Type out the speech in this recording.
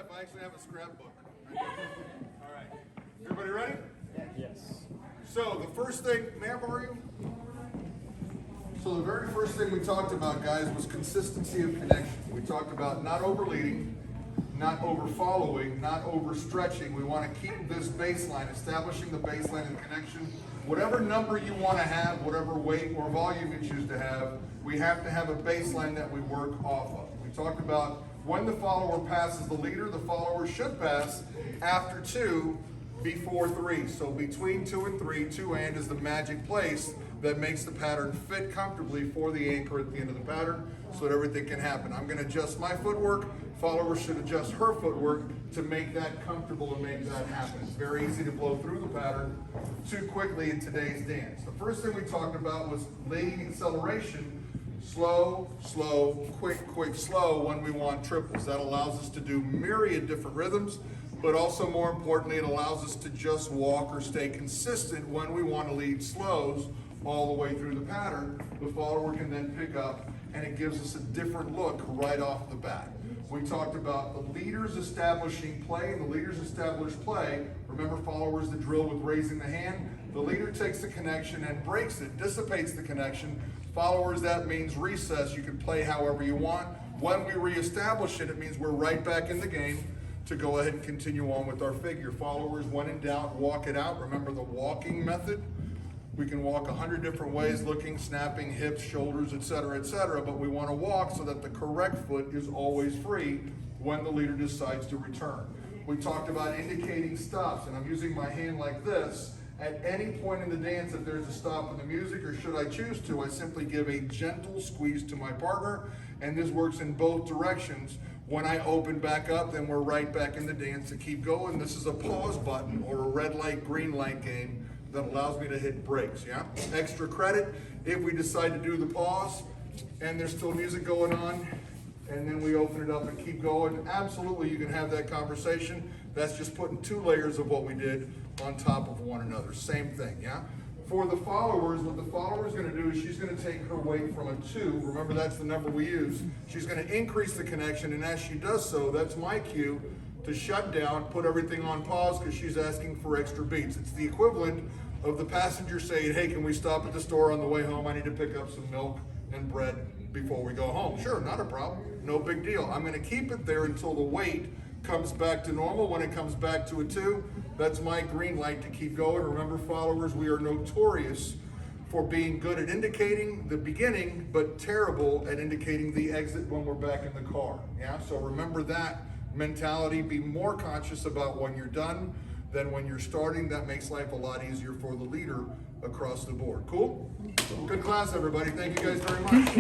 if I actually have a scrapbook. All right. Everybody ready? Yes. So the first thing, may I borrow you? So the very first thing we talked about, guys, was consistency of connection. We talked about not overleading, not over following, not overstretching. We want to keep this baseline, establishing the baseline and connection. Whatever number you want to have, whatever weight or volume you choose to have, we have to have a baseline that we work off of. We talked about when the follower passes the leader, the follower should pass after 2, before 3. So between 2 and 3, 2 and is the magic place that makes the pattern fit comfortably for the anchor at the end of the pattern so that everything can happen. I'm going to adjust my footwork. Follower should adjust her footwork to make that comfortable and make that happen. It's very easy to blow through the pattern too quickly in today's dance. The first thing we talked about was leading acceleration. Slow, slow, quick, quick, slow when we want triples. That allows us to do myriad different rhythms, but also more importantly, it allows us to just walk or stay consistent when we want to lead slows all the way through the pattern. The follower can then pick up and it gives us a different look right off the bat. We talked about the leaders establishing play, and the leaders establish play. Remember, followers, the drill with raising the hand. The leader takes the connection and breaks it, dissipates the connection. Followers, that means recess. You can play however you want. When we reestablish it, it means we're right back in the game to go ahead and continue on with our figure. Followers, when in doubt, walk it out. Remember the walking method. We can walk 100 different ways, looking, snapping, hips, shoulders, etc., but we want to walk so that the correct foot is always free when the leader decides to return. We talked about indicating stops, and I'm using my hand like this. At any point in the dance, if there's a stop in the music, or should I choose to, I simply give a gentle squeeze to my partner, and this works in both directions. When I open back up, then we're right back in the dance to keep going. This is a pause button or a red light, green light game that allows me to hit brakes, yeah? Extra credit if we decide to do the pause and there's still music going on, and then we open it up and keep going. Absolutely, you can have that conversation. That's just putting 2 layers of what we did on top of one another. Same thing, yeah? For the followers, what the follower is going to do is she's going to take her weight from a 2. Remember, that's the number we use. She's going to increase the connection, and as she does so, that's my cue to shut down, put everything on pause because she's asking for extra beats. It's the equivalent of the passenger saying, hey, can we stop at the store on the way home? I need to pick up some milk and bread before we go home. Sure, not a problem. No big deal. I'm going to keep it there until the weight comes back to normal. When it comes back to a 2, that's my green light to keep going. Remember, followers, we are notorious for being good at indicating the beginning, but terrible at indicating the exit when we're back in the car. Yeah, so remember that mentality. Be more conscious about when you're done than when you're starting. That makes life a lot easier for the leader across the board. Cool? Good class, everybody. Thank you guys very much.